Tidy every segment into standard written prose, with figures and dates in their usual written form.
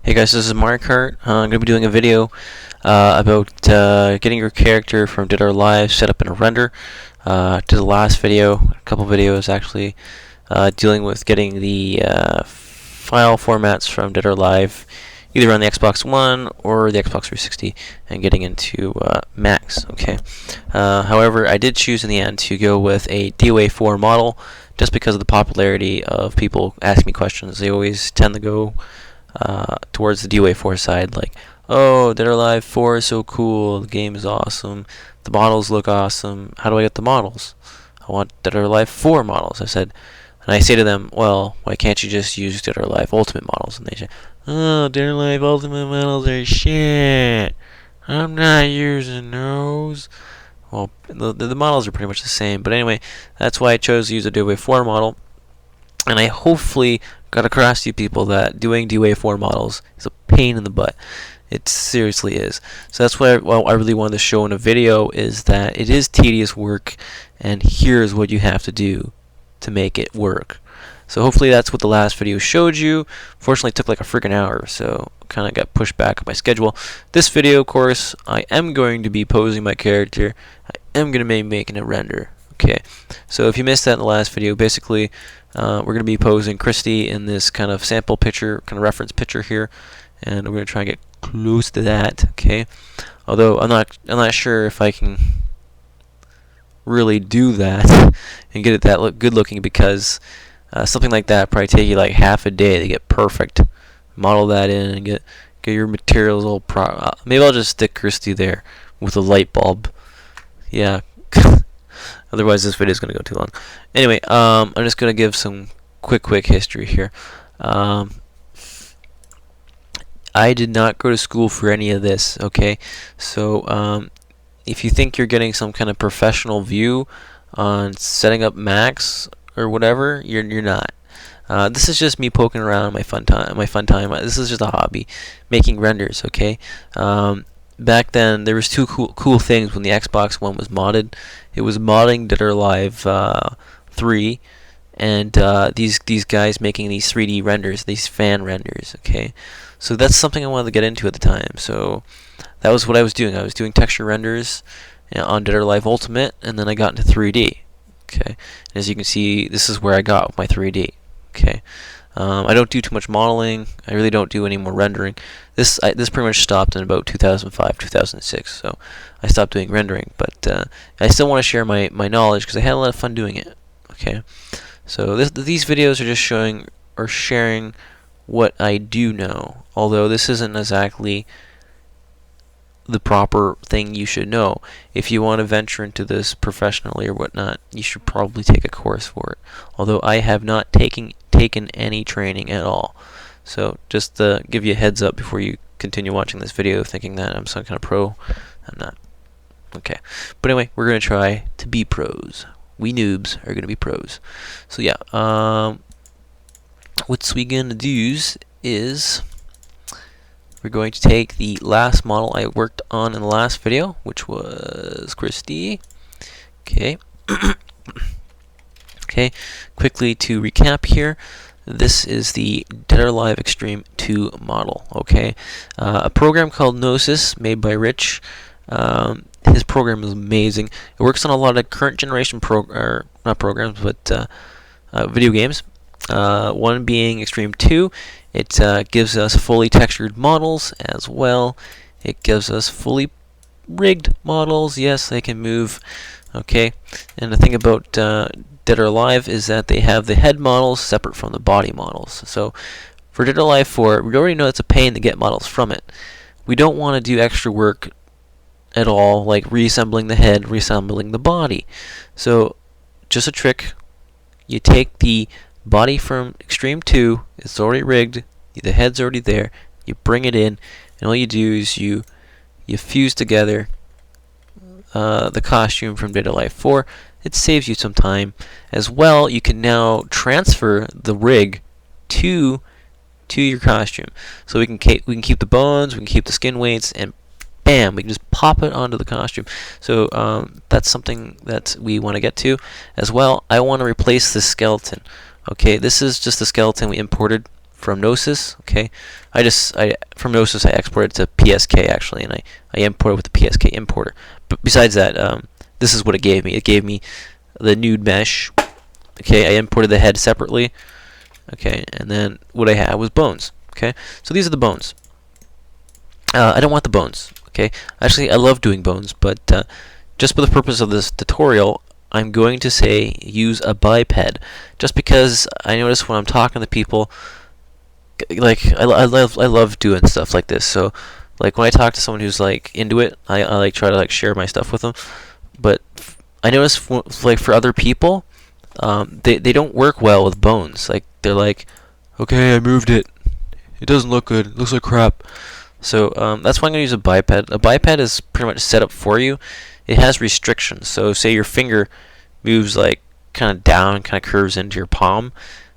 Hey guys, this is Mario Kart. I'm going to be doing a video about getting your character from Dead or Alive set up in a render. Did the last video, a couple videos actually, dealing with getting the file formats from Dead or Alive either on the Xbox One or the Xbox 360 and getting into Max. Okay. However, I did choose in the end to go with a DOA 4 model just because of the popularity of people asking me questions. They always tend to go towards the DOA 4 side, like, oh, Dead or Alive 4 is so cool, the game is awesome, the models look awesome, how do I get the models? I want Dead or Alive 4 models. And I say to them, well, why can't you just use Dead or Alive Ultimate models? And they say, oh, Dead or Alive Ultimate models are shit, I'm not using those. Well, the models are pretty much the same, but anyway, that's why I chose to use a DOA 4 model. And I hopefully got across to you people that doing DOA 4 models is a pain in the butt. It seriously is. So that's what I really wanted to show in a video, is that it is tedious work, and here's what you have to do to make it work. So hopefully that's what the last video showed you. Fortunately, it took like a freaking hour, so kind of got pushed back on my schedule. This video, of course, I am going to be posing my character. I am going to be making a render. Okay, so if you missed that in the last video, basically we're going to be posing Christy in this kind of sample picture, kind of reference picture here, and we're going to try and get close to that. Okay, although I'm not sure if I can really do that and get it that good looking, because something like that probably take you like half a day to get perfect. Model that in and get your materials all maybe I'll just stick Christy there with a light bulb. Yeah. Otherwise, this video is going to go too long. Anyway, I'm just going to give some quick history here. I did not go to school for any of this, okay? So, if you think you're getting some kind of professional view on setting up Max or whatever, you're not. This is just me poking around my fun time. This is just a hobby, making renders, okay? Back then, there was two cool things when the Xbox One was modded. It was modding Dead or Alive 3, and these guys making these 3D renders, these fan renders. Okay, so that's something I wanted to get into at the time. So that was what I was doing. I was doing texture renders on Dead or Alive Ultimate, and then I got into 3D. Okay, and as you can see, this is where I got with my 3D. Okay. I don't do too much modeling. I really don't do any more rendering. This pretty much stopped in about 2005, 2006. So I stopped doing rendering, but I still want to share my knowledge because I had a lot of fun doing it. Okay, so these videos are just showing or sharing what I do know. Although this isn't exactly the proper thing you should know. If you want to venture into this professionally or whatnot, you should probably take a course for it. Although I have not taken any training at all. So just to give you a heads up before you continue watching this video thinking that I'm some kind of pro, I'm not. Okay, but anyway, we're going to try to be pros. We noobs are going to be pros. So yeah, what we're going to do is we're going to take the last model I worked on in the last video, which was Christy. Okay. Okay, quickly to recap here, this is the Dead or Alive Extreme 2 model. Okay, a program called Gnosis made by Rich. His program is amazing. It works on a lot of current generation not programs, but video games. One being Extreme 2. It gives us fully textured models as well. It gives us fully rigged models. Yes, they can move. Okay, and the thing about Dead or Alive is that they have the head models separate from the body models. So for Dead or Alive 4, we already know it's a pain to get models from it. We don't want to do extra work at all, like reassembling the head, reassembling the body. So just a trick, you take the body from Extreme 2, it's already rigged, the head's already there, you bring it in, and all you do is you fuse together the costume from Dead or Alive 4. It saves you some time. As well, you can now transfer the rig to your costume. So we can keep the bones, we can keep the skin weights, and bam, we can just pop it onto the costume. So that's something that we want to get to. As well, I want to replace the skeleton. Okay, this is just the skeleton we imported from Gnosis. Okay, from Gnosis I exported to PSK actually, and I imported with the PSK importer. But besides that, this is what it gave me. It gave me the nude mesh. Okay, I imported the head separately. Okay, and then what I had was bones. Okay, so these are the bones. I don't want the bones. Okay, actually I love doing bones, but just for the purpose of this tutorial, I'm going to say use a biped, just because I notice when I'm talking to people, like I love doing stuff like this. So like when I talk to someone who's like into it, I like try to like share my stuff with them. But I notice like for other people, they don't work well with bones. Like they're like, okay, I moved it. It doesn't look good. It looks like crap. So that's why I'm going to use a biped. A biped is pretty much set up for you. It has restrictions. So say your finger moves like kind of down, kind of curves into your palm.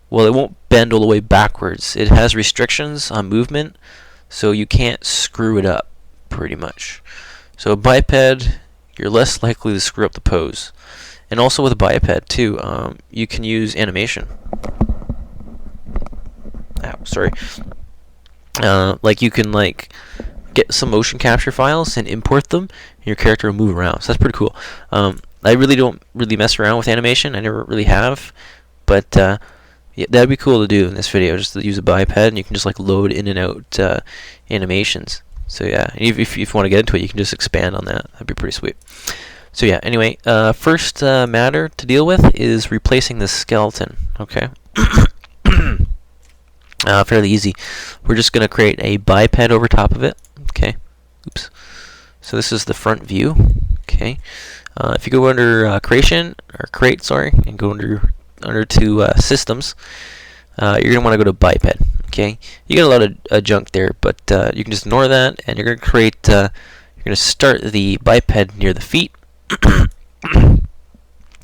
Well, it won't bend all the way backwards. It has restrictions on movement, so you can't screw it up, pretty much. So a biped, you're less likely to screw up the pose. And also with a biped too, you can use animation. Ow, sorry. Like you can like get some motion capture files and import them, and your character will move around. So that's pretty cool. I really don't mess around with animation. I never really have, but yeah, that'd be cool to do in this video. Just to use a biped, and you can just like load in and out animations. So yeah, and if you want to get into it, you can just expand on that. That'd be pretty sweet. So yeah. Anyway, first matter to deal with is replacing the skeleton. Okay. Fairly easy. We're just going to create a biped over top of it. Okay. Oops. So this is the front view. Okay. If you go under creation or create, sorry, and go under to systems, you're going to want to go to biped. Okay. You get a lot of junk there, but you can just ignore that, and you're going to create. You're going to start the biped near the feet.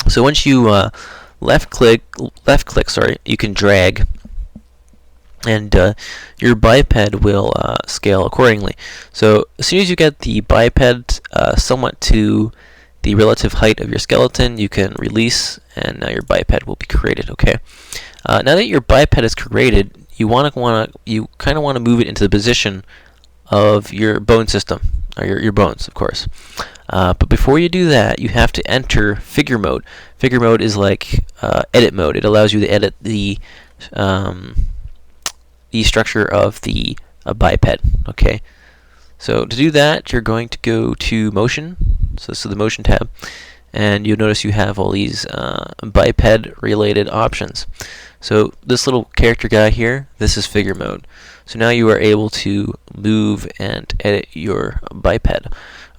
So once you left click, sorry, you can drag. And your biped will scale accordingly. So as soon as you get the biped somewhat to the relative height of your skeleton, you can release, and now your biped will be created. Okay. Now that your biped is created, you kind of want to move it into the position of your bone system, or your bones, of course. But before you do that, you have to enter figure mode. Figure mode is like edit mode. It allows you to edit the structure of the biped. Okay, so to do that, you're going to go to motion, so the motion tab, and you'll notice you have all these biped related options. So this little character guy here, this is figure mode. So now you are able to move and edit your biped.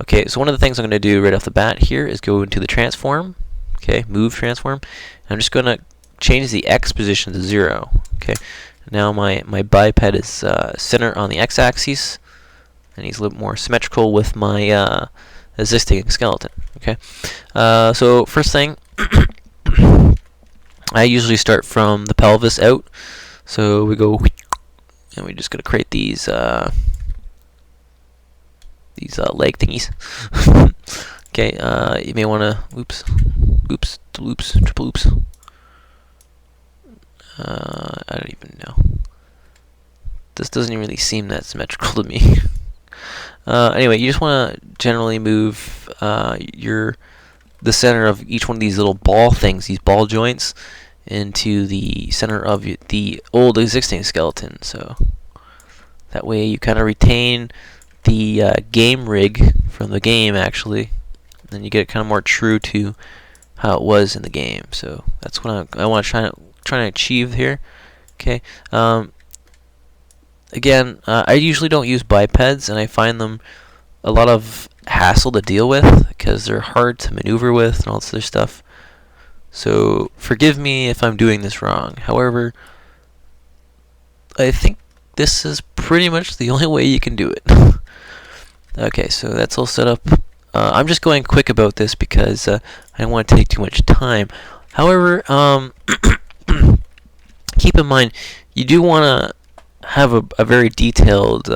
Okay, so one of the things I'm going to do right off the bat here is go into the transform. Okay, move transform. I'm just going to change the X position to 0. Okay. Now my biped is centered on the x-axis, and he's a little more symmetrical with my existing skeleton. Okay, so first thing, I usually start from the pelvis out. So we go, and we're just gonna create these leg thingies. Okay, you may wanna triple oops. I don't even know. This doesn't even really seem that symmetrical to me. Anyway, you just want to generally move the center of each one of these little ball things, these ball joints, into the center of the old existing skeleton. So that way you kind of retain the game rig from the game, actually, and then you get it kind of more true to how it was in the game. So that's what I want to trying to achieve here. Okay. Again, I usually don't use bipeds, and I find them a lot of hassle to deal with because they're hard to maneuver with and all this other stuff. So forgive me if I'm doing this wrong. However, I think this is pretty much the only way you can do it. Okay, so that's all set up. I'm just going quick about this because I don't want to take too much time. However, keep in mind, you do want to have a very detailed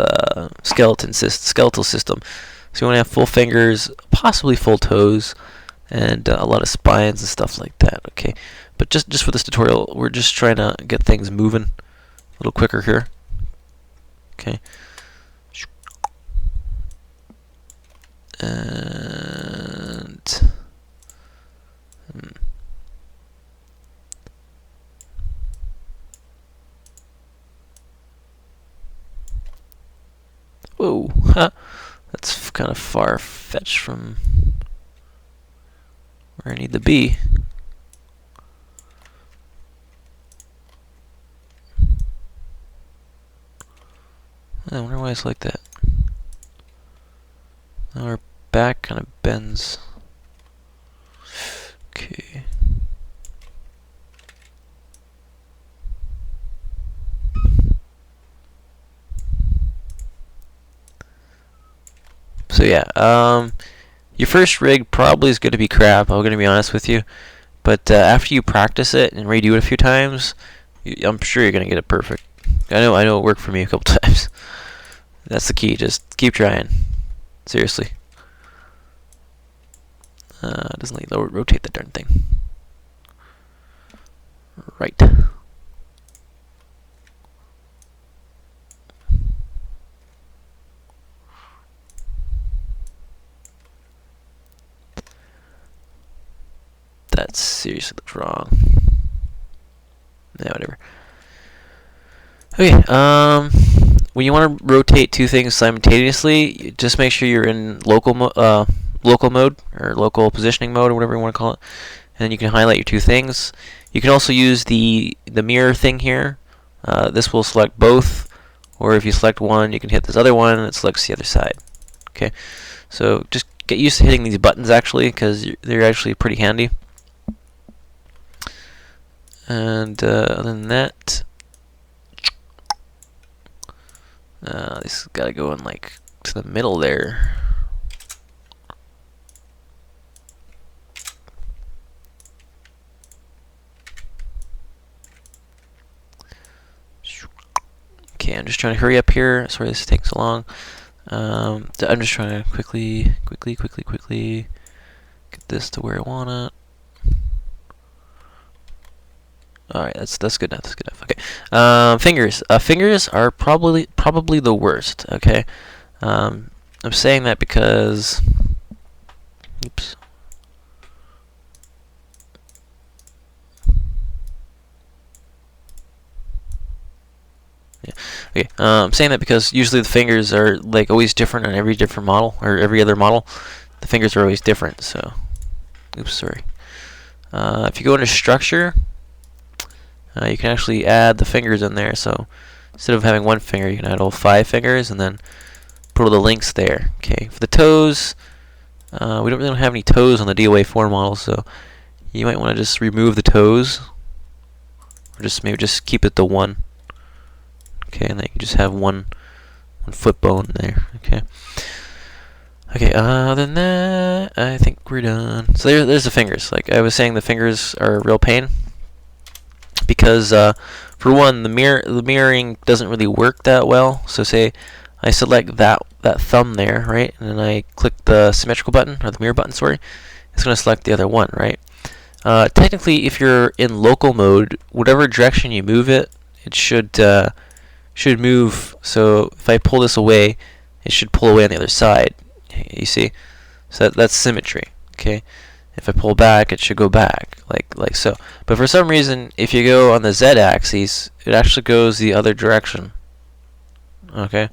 skeletal system. So you want to have full fingers, possibly full toes, and a lot of spines and stuff like that. Okay, but just for this tutorial, we're just trying to get things moving. little quicker here. Okay. And whoa, huh. That's kind of far-fetched from where I need to be. I wonder why it's like that. Now our back kind of bends. Okay. So yeah, your first rig probably is going to be crap. I'm going to be honest with you, but after you practice it and redo it a few times, I'm sure you're going to get it perfect. I know it worked for me a couple times. That's the key. Just keep trying. Seriously. Doesn't let you rotate the darn thing. Right. That seriously looks wrong. Yeah, whatever. Okay, when you want to rotate two things simultaneously, just make sure you're in local mode or local positioning mode or whatever you want to call it, and then you can highlight your two things. You can also use the mirror thing here. This will select both, or if you select one, you can hit this other one and it selects the other side. Okay, so just get used to hitting these buttons actually, because they're actually pretty handy. And other than that, this has got to go in like to the middle there. Okay, I'm just trying to hurry up here. Sorry this takes so long. I'm just trying to quickly get this to where I want it. Alright, that's good enough. That's good enough. Okay. Fingers. Fingers are probably the worst. Okay. I'm saying that because. Oops. Yeah. Okay. I'm saying that because usually the fingers are like always different on every different model or every other model. The fingers are always different. So. Oops. Sorry. If you go into structure. You can actually add the fingers in there, so instead of having one finger, you can add all 5 fingers and then put all the links there. Okay, for the toes, we don't really have any toes on the DOA 4 model, so you might want to just remove the toes, or maybe just keep it to 1. Okay, and then you can just have one foot bone there. Okay. Okay. Other than that, I think we're done. So there's the fingers. Like I was saying, the fingers are a real pain. Because for one, the mirroring doesn't really work that well. So say I select that thumb there, right, and then I click the symmetrical button or the mirror button. Sorry, it's going to select the other one, right? Technically, if you're in local mode, whatever direction you move it, it should move. So if I pull this away, it should pull away on the other side. You see, so that's symmetry. Okay. If I pull back, it should go back, like so. But for some reason, if you go on the Z-axis, it actually goes the other direction. Okay,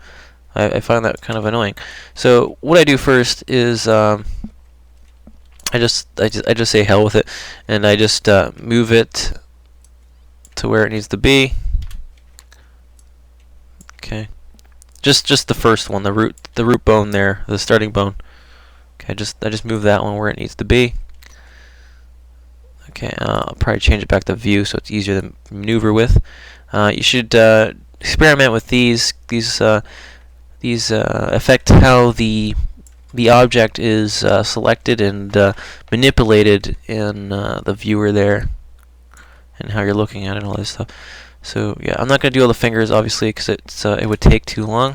I find that kind of annoying. So what I do first is I just say hell with it, and I just move it to where it needs to be. Okay, just the first one, the root bone there, the starting bone. Okay, I just move that one where it needs to be. Okay, I'll probably change it back to view so it's easier to maneuver with. You should experiment with these. These affect how the object is selected and manipulated in the viewer there, and how you're looking at it and all this stuff. So yeah, I'm not going to do all the fingers obviously because it would take too long.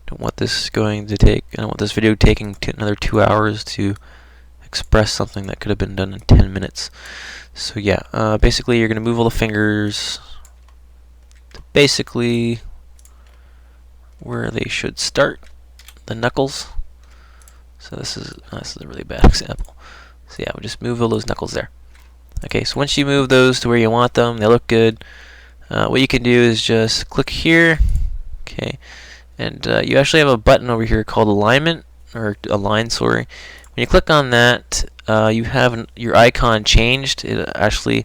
Don't want this going to take. I don't want this video taking another 2 hours to express something that could have been done in 10 minutes. So yeah, basically you're going to move all the fingers to basically where they should start, the knuckles. So this is a really bad example. So yeah, we'll just move all those knuckles there. Okay, so once you move those to where you want them, they look good. What you can do is just click here. Okay, and you actually have a button over here called alignment, or align, sorry. When you click on that, you have your icon changed. It actually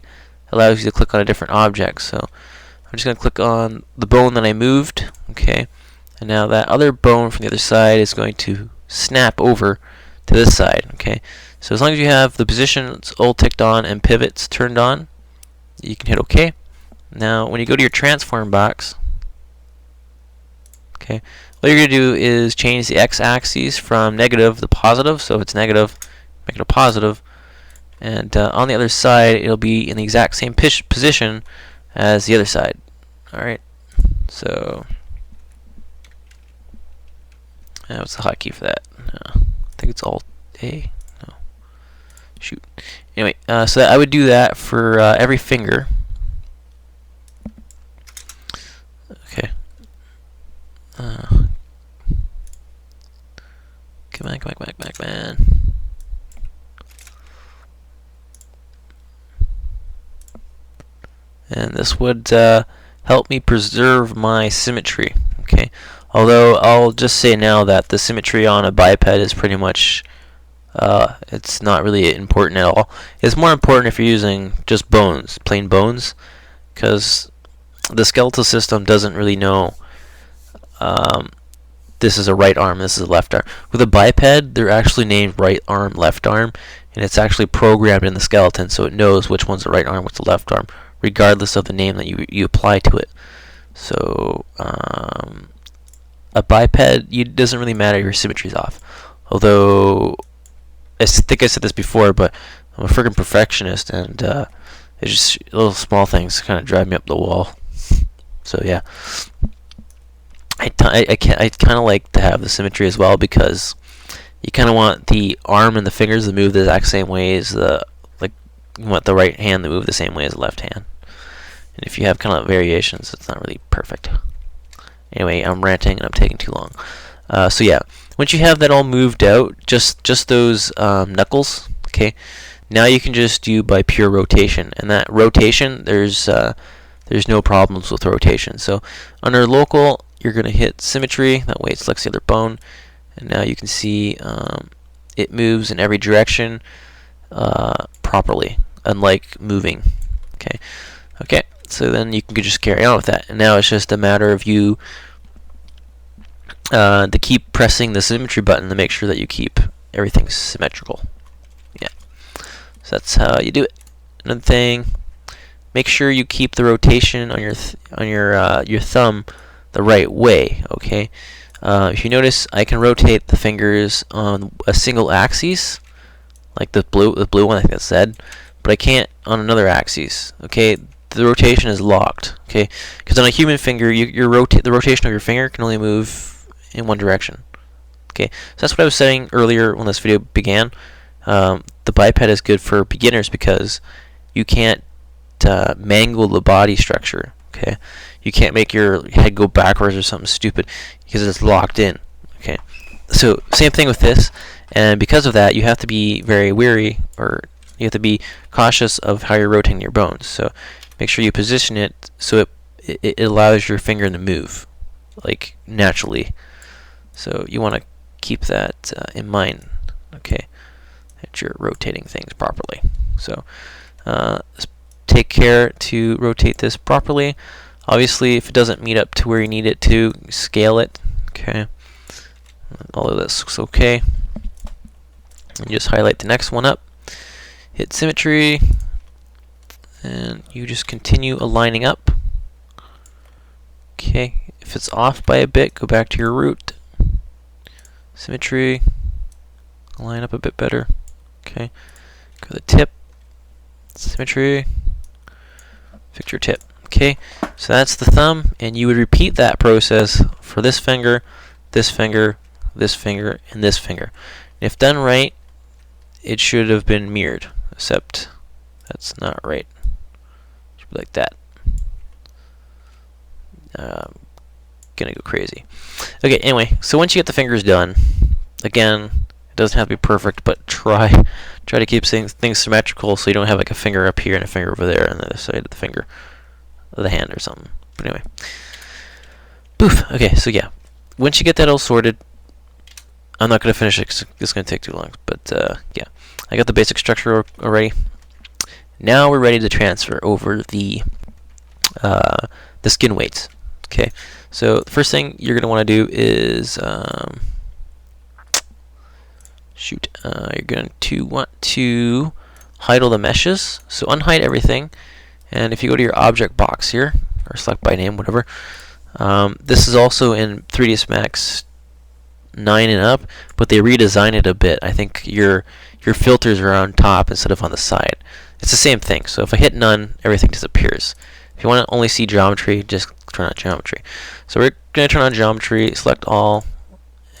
allows you to click on a different object. So I'm just going to click on the bone that I moved. Okay, and now that other bone from the other side is going to snap over to this side. Okay, so as long as you have the positions all ticked on and pivots turned on, you can hit OK. Now when you go to your transform box, okay, what you're going to do is change the x-axis from negative to positive. So if it's negative, make it a positive, and on the other side it'll be in the exact same position as the other side. Alright, so what's the hotkey for that? I think it's Alt A. No. Shoot. Anyway, so I would do that for every finger. Okay. Come on, come on. And this would help me preserve my symmetry. Okay. Although I'll just say now that the symmetry on a biped is pretty much it's not really important at all. It's more important if you're using just bones, plain bones, because the skeletal system doesn't really know this is a right arm, this is a left arm. With a biped, they're actually named right arm, left arm, and it's actually programmed in the skeleton, so it knows which one's the right arm, which the left arm, regardless of the name that you apply to it. So a biped, it doesn't really matter if your symmetry's off. Although I think I said this before, but I'm a freaking perfectionist, and it's just little small things kind of drive me up the wall. So yeah, I kind of like to have the symmetry as well, because you kind of want the arm and the fingers to move the exact same way as you want the right hand to move the same way as the left hand. And if you have kind of variations, it's not really perfect. Anyway, I'm ranting and I'm taking too long. So yeah, once you have that all moved out, just those knuckles, okay, now you can just do by pure rotation. And that rotation, there's no problems with rotation. So under local, you're going to hit symmetry. That way it selects the other bone. And now you can see it moves in every direction properly, unlike moving. Okay, so then you can just carry on with that. And now it's just a matter of you to keep pressing the symmetry button to make sure that you keep everything symmetrical. Yeah, so that's how you do it. Another thing, make sure you keep the rotation on your thumb the right way. Okay, if you notice, I can rotate the fingers on a single axis, like the blue one, I think that's Z, but I can't on another axis. Okay, the rotation is locked. Okay, because on a human finger, the rotation of your finger can only move in one direction. Okay, so that's what I was saying earlier when this video began. The biped is good for beginners because you can't mangle the body structure. Okay, you can't make your head go backwards or something stupid because it's locked in. Okay, so same thing with this, and because of that, you have to be very wary, or you have to be cautious of how you're rotating your bones. So make sure you position it so it allows your finger to move like naturally. So you want to keep that in mind. Okay, that you're rotating things properly. So take care to rotate this properly. Obviously, if it doesn't meet up to where you need it to, scale it. Okay, all of this looks okay. And just highlight the next one up, hit symmetry, and you just continue aligning up. Okay, if it's off by a bit, go back to your root. Symmetry, line up a bit better. Okay, go to the tip, symmetry, fix your tip. Okay, so that's the thumb, and you would repeat that process for this finger, this finger, this finger, and this finger. And if done right, it should have been mirrored, except that's not right. It should be like that. Gonna go crazy. Okay, anyway, so once you get the fingers done, again, it doesn't have to be perfect, but try to keep things symmetrical so you don't have like a finger up here and a finger over there on the other side of the finger of the hand or something. But anyway, poof. Okay, so yeah, once you get that all sorted, I'm not going to finish it because it's going to take too long. But yeah, I got the basic structure already. Now we're ready to transfer over the skin weights. Okay, so the first thing you're going to want to do is you're going to want to hide all the meshes. So unhide everything, and if you go to your object box here, or select by name, whatever. This is also in 3ds Max 9 and up, but they redesigned it a bit. I think your filters are on top instead of on the side. It's the same thing. So if I hit none, everything disappears. If you want to only see geometry, just turn on geometry. So we're going to turn on geometry, select all,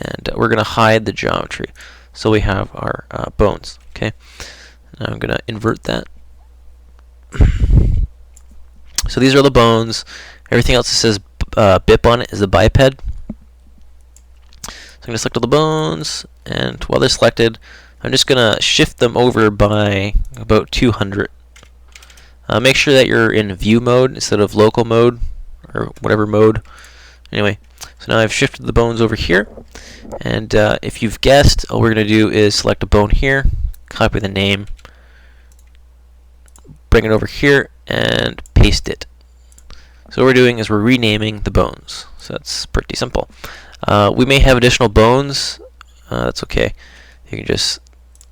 and we're going to hide the geometry. So we have our bones. Okay. Now I'm going to invert that. So these are the bones. Everything else that says BIP on it is the biped. So I'm going to select all the bones, and while they're selected, I'm just going to shift them over by about 200. Make sure that you're in view mode instead of local mode, or whatever mode. Anyway, so now I've shifted the bones over here, and if you've guessed, all we're going to do is select a bone here, copy the name, bring it over here, and paste it. So what we're doing is we're renaming the bones. So that's pretty simple. We may have additional bones. That's okay. You can just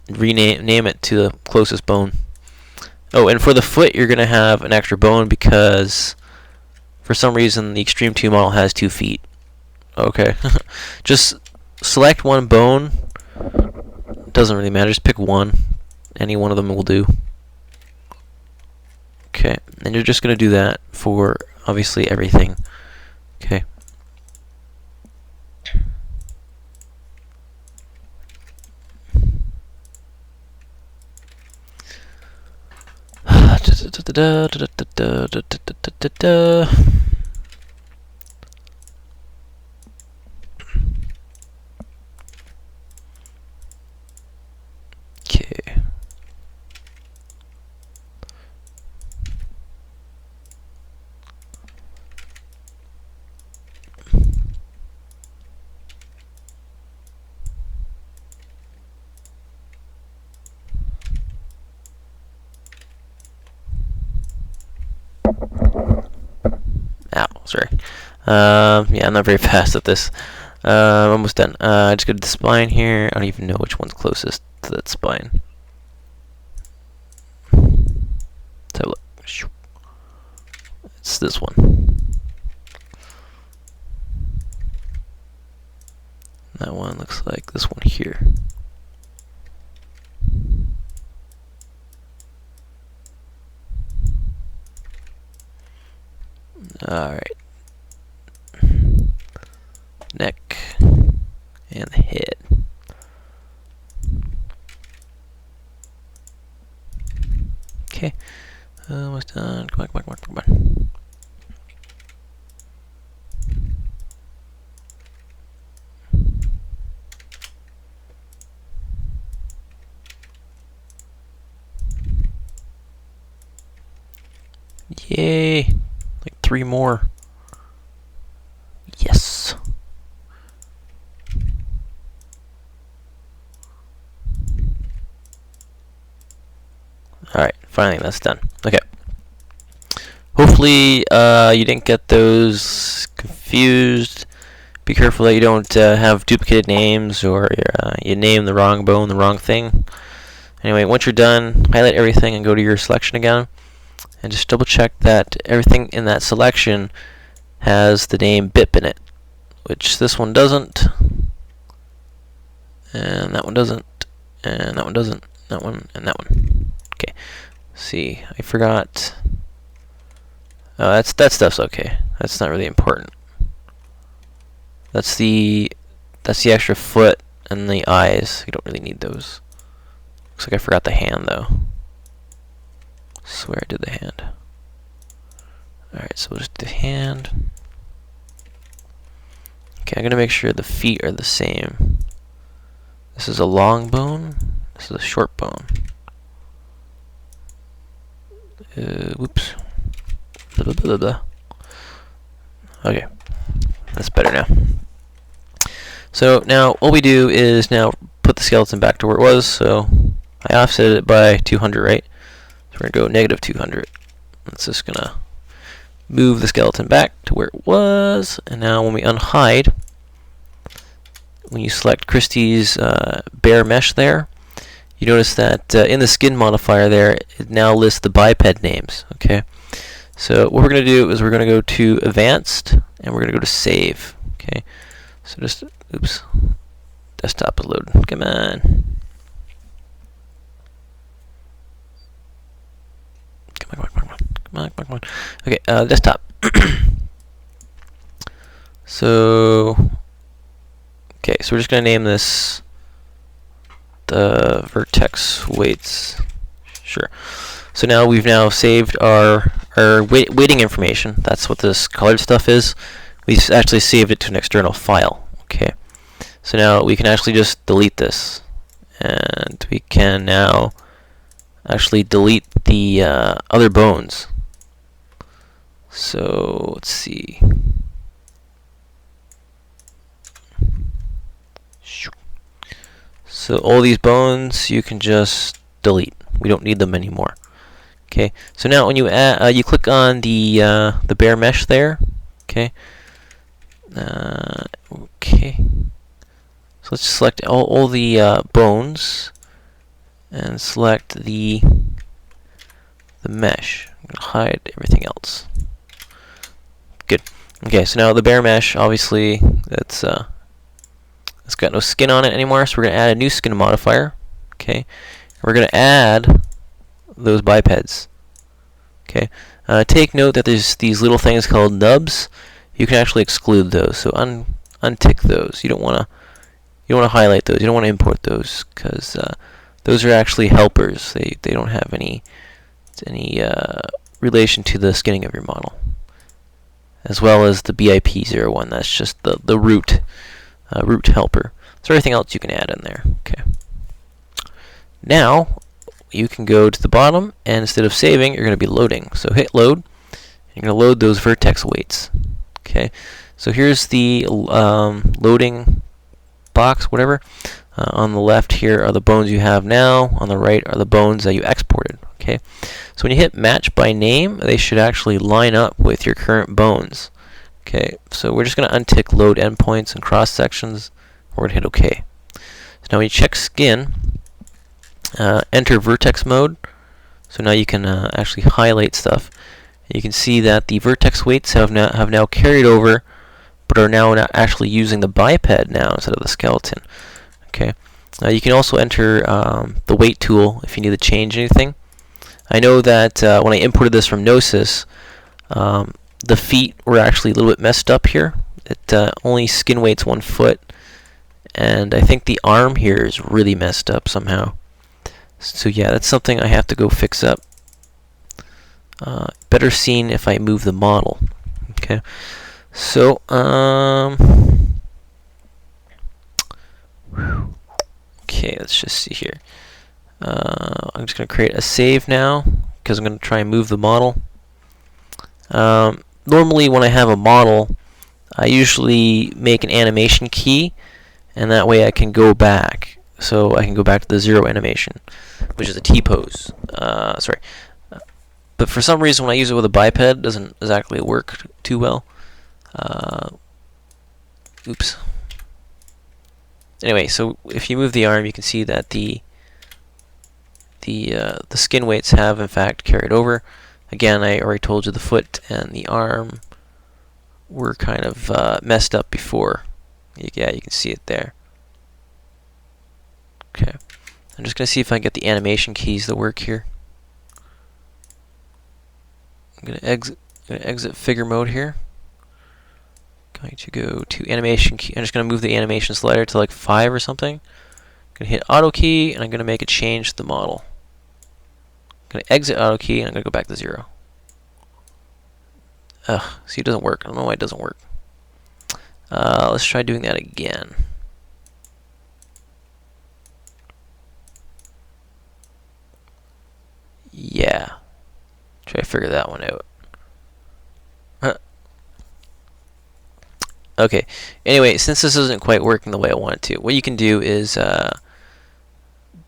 name it to the closest bone. Oh, and for the foot, you're going to have an extra bone because for some reason the Extreme 2 model has 2 feet. Okay. Just select one bone. Doesn't really matter. Just pick one. Any one of them will do. Okay. And you're just going to do that for obviously everything. Okay. Okay. Ow, sorry. Yeah, I'm not very fast at this. I'm almost done. I just go to the spine here. I don't even know which one's closest to that spine. Let's have a look. It's this one. That one looks like this one here. Alright. Neck and the head. Okay. Almost done. Come on. Yay! Like 3 more. Yes. Alright, finally that's done. Okay. Hopefully you didn't get those confused. Be careful that you don't have duplicated names or you name the wrong bone the wrong thing. Anyway, once you're done, highlight everything and go to your selection again. And just double check that everything in that selection has the name BIP in it, which this one doesn't, and that one doesn't, and that one doesn't, that one, and that one. Okay. See, I forgot. Oh, that stuff's okay. That's not really important. That's the extra foot and the eyes. You don't really need those. Looks like I forgot the hand though. Swear I did the hand. Alright, so we'll just do the hand. Okay, I'm going to make sure the feet are the same. This is a long bone. This is a short bone. Whoops. Blah, blah, blah, blah. Okay, that's better now. So now what we do is now put the skeleton back to where it was. So I offset it by 200, right? So we're going to go negative 200. That's just going to move the skeleton back to where it was. And now when we unhide, when you select Christie's bare mesh there, you notice that in the skin modifier there, it now lists the biped names. Okay, so what we're going to do is we're going to go to Advanced, and we're going to go to Save. Okay, so just, oops, desktop is loading. Come on. Come on. Okay, desktop. So, okay, so we're just going to name this the vertex weights. Sure. So now we've now saved our weighting information. That's what this colored stuff is. We've actually saved it to an external file. Okay. So now we can actually just delete this, and we can now actually delete the other bones. So let's see. So all these bones you can just delete. We don't need them anymore. Okay. So now when you add, you click on the bare mesh there. Okay. Okay. So let's select all the bones and select the mesh. I'm gonna hide everything else. Good. Okay. So now the bare mesh, obviously, it's got no skin on it anymore, so we're going to add a new skin modifier. Okay, we're going to add those bipeds. Okay, take note that there's these little things called nubs. You can actually exclude those, so untick those. You don't want to highlight those. You don't want to import those because those are actually helpers. They don't have any relation to the skinning of your model, as well as the BIP01. That's just the root. Root helper. So everything else you can add in there. Okay. Now you can go to the bottom, and instead of saving, you're going to be loading. So hit load. You're going to load those vertex weights. Okay. So here's the loading box, whatever. On the left here are the bones you have now. On the right are the bones that you exported. Okay. So when you hit match by name, they should actually line up with your current bones. Okay, so we're just going to untick load endpoints and cross sections. We're going to hit OK. So now when you check skin, enter vertex mode. So now you can actually highlight stuff. You can see that the vertex weights have now carried over, but are now actually using the biped now instead of the skeleton. Okay. You can also enter the weight tool if you need to change anything. I know that when I imported this from Gnosis, the feet were actually a little bit messed up here. It only skin weights 1 foot, and I think the arm here is really messed up somehow. So yeah, that's something I have to go fix up. Better seen if I move the model. Okay, so okay, let's just see here. I'm just going to create a save now because I'm going to try and move the model. Normally when I have a model, I usually make an animation key, and that way I can go back. So I can go back to the 0 animation, which is a T-pose. Sorry. But for some reason when I use it with a biped, it doesn't exactly work too well. Oops. Anyway, so if you move the arm, you can see that the skin weights have in fact carried over. Again, I already told you the foot and the arm were kind of messed up before. Yeah, you can see it there. Okay, I'm just going to see if I can get the animation keys to work here. I'm going to exit figure mode here. Going to go to animation key. I'm just going to move the animation slider to like 5 or something. I'm going to hit auto key, and I'm going to make it change the model. I'm going to exit auto key, and I'm going to go back to 0. See, it doesn't work. I don't know why it doesn't work. Let's try doing that again. Yeah. Try to figure that one out. Okay. Anyway, since this isn't quite working the way I want it to, what you can do is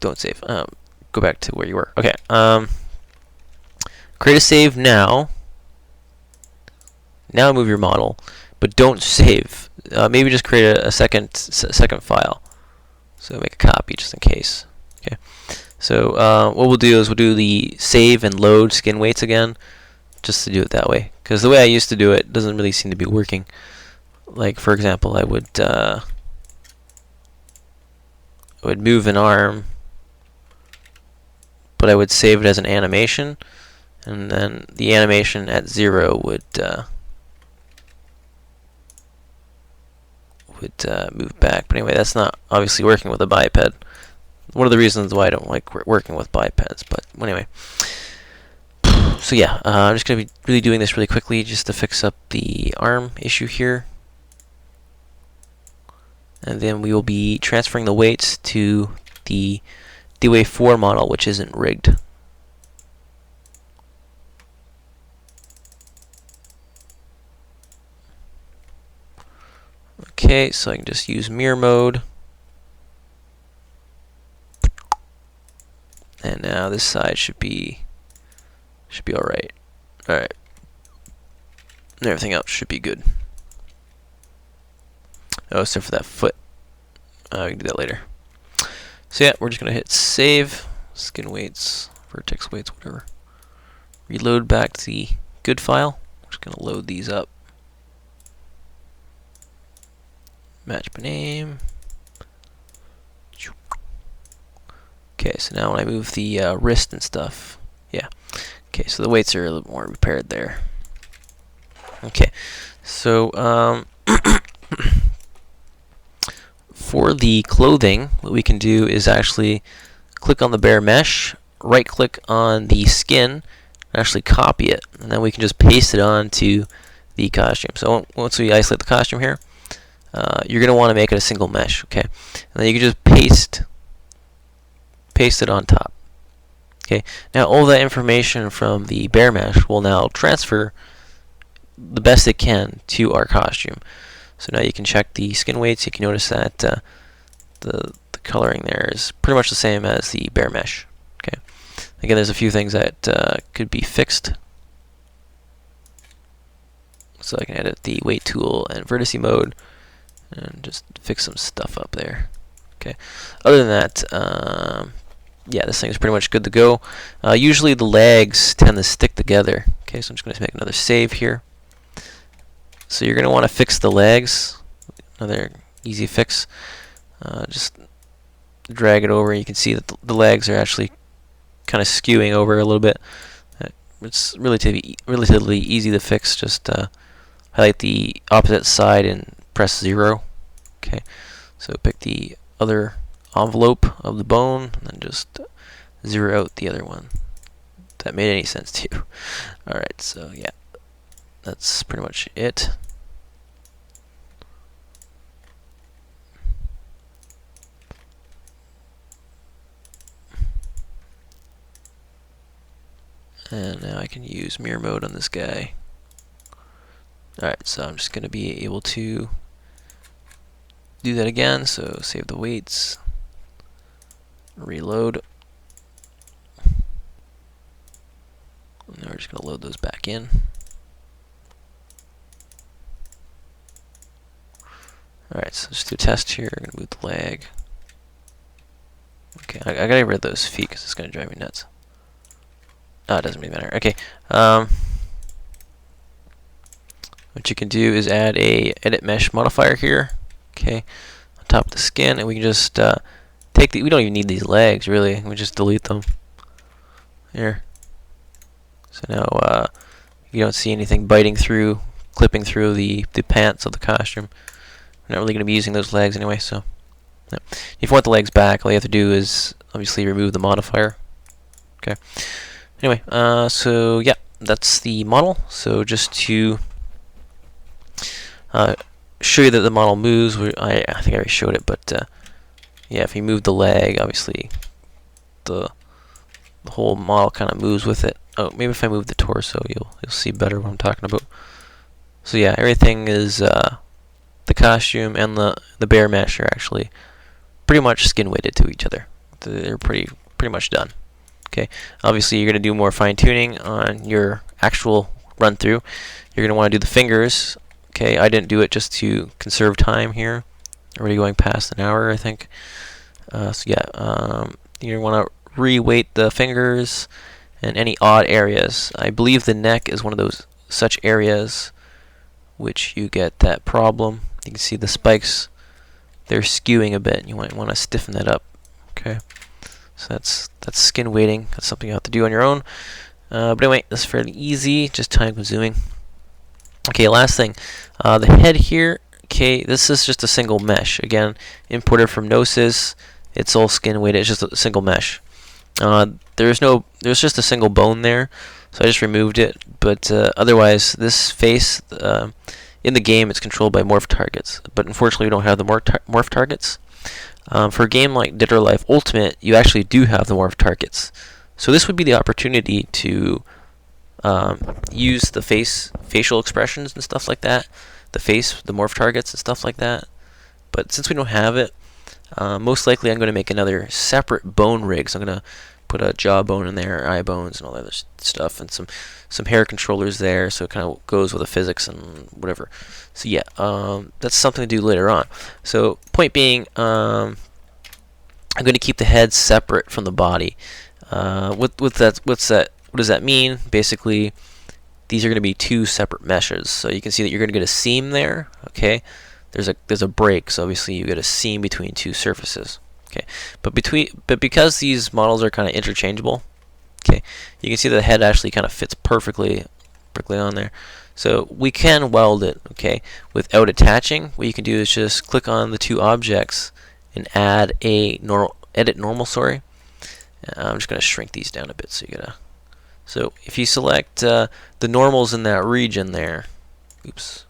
don't save. Go back to where you were. Okay. Create a save now. Now move your model, but don't save. Maybe just create a second file. So make a copy just in case. Okay. So what we'll do is we'll do the save and load skin weights again, just to do it that way. Because the way I used to do it doesn't really seem to be working. Like for example, I would move an arm, but I would save it as an animation, and then the animation at 0 would move back. But anyway, that's not obviously working with a biped. One of the reasons why I don't like working with bipeds. But anyway, so yeah, I'm just going to be really doing this really quickly just to fix up the arm issue here. And then we will be transferring the weights to the D-Wave 4 model, which isn't rigged. Okay, so I can just use mirror mode. And now this side should be alright. Alright. And everything else should be good. Oh, except for that foot. We can do that later. So yeah, we're just going to hit save, skin weights, vertex weights, whatever. Reload back to the good file. We're just going to load these up. Match by name. Okay, so now when I move the wrist and stuff, yeah. Okay, so the weights are a little more repaired there. Okay, so for the clothing, what we can do is actually click on the bare mesh, right click on the skin, and actually copy it, and then we can just paste it onto the costume. So once we isolate the costume here, you're going to want to make it a single mesh, okay? And then you can just paste it on top. Okay. Now all that information from the bare mesh will now transfer the best it can to our costume. So now you can check the skin weights. You can notice that the coloring there is pretty much the same as the bare mesh. Okay. Again, there's a few things that could be fixed. So I can edit the weight tool and vertice mode and just fix some stuff up there. Okay. Other than that, yeah, this thing is pretty much good to go. Usually the legs tend to stick together. Okay, so I'm just going to make another save here. So you're going to want to fix the legs. Another easy fix. Just drag it over, and you can see that the legs are actually kind of skewing over a little bit. It's relatively easy to fix. Just highlight the opposite side and press 0. Okay, so pick the other envelope of the bone and then just 0 out the other one. If that made any sense to you. Alright, so yeah, that's pretty much it. And now I can use mirror mode on this guy. Alright, so I'm just going to be able to do that again. So save the weights, reload, and now we're just going to load those back in. Alright, so just do a test here. I'm going to move the leg. Okay, I gotta get rid of those feet because it's going to drive me nuts. Oh, it doesn't really matter. Okay. What you can do is add a edit mesh modifier here. Okay, on top of the skin, and we can just take the. We don't even need these legs really. We just delete them. Here. So now you don't see anything biting through, clipping through the pants of the costume. We're not really going to be using those legs anyway. So, no. If you want the legs back, all you have to do is obviously remove the modifier. Okay. Anyway, so yeah, that's the model. So just to show you that the model moves. I think I already showed it, but yeah, if you move the leg, obviously the whole model kind of moves with it. Oh, maybe if I move the torso, you'll see better what I'm talking about. So yeah, everything is the costume and the bear mesh are actually pretty much skin weighted to each other. They're pretty much done. Okay, obviously you're going to do more fine tuning on your actual run through. You're going to want to do the fingers. Okay, I didn't do it just to conserve time here. Already going past an hour, I think. So yeah, you want to re-weight the fingers and any odd areas. I believe the neck is one of those such areas which you get that problem. You can see the spikes, they're skewing a bit. You might want to stiffen that up. Okay, so that's skin weighting. That's something you have to do on your own. But anyway, this is fairly easy, just time consuming. Okay, last thing, the head here. Okay, this is just a single mesh. Again, imported from Gnosis. It's all skin weighted. It's just a single mesh. There's just a single bone there, so I just removed it. But otherwise, this face in the game, it's controlled by morph targets. But unfortunately, we don't have the morph targets. For a game like Dead or Alive Ultimate, you actually do have the morph targets. So this would be the opportunity to use the facial expressions and stuff like that, the morph targets and stuff like that. But since we don't have it, most likely I'm going to make another separate bone rig. So I'm going to put a jawbone in there, eye bones, and all that other stuff, and some hair controllers there, so it kind of goes with the physics and whatever. So yeah, that's something to do later on. So point being, I'm going to keep the head separate from the body. What does that mean? Basically, these are going to be two separate meshes. So you can see that you're going to get a seam there. Okay, there's a break, so obviously you get a seam between two surfaces. Okay, but because these models are kind of interchangeable, okay, you can see the head actually kind of fits perfectly on there. So we can weld it, okay, without attaching. What you can do is just click on the two objects and add a edit normal. Sorry, I'm just going to shrink these down a bit. So if you select the normals in that region there, oops.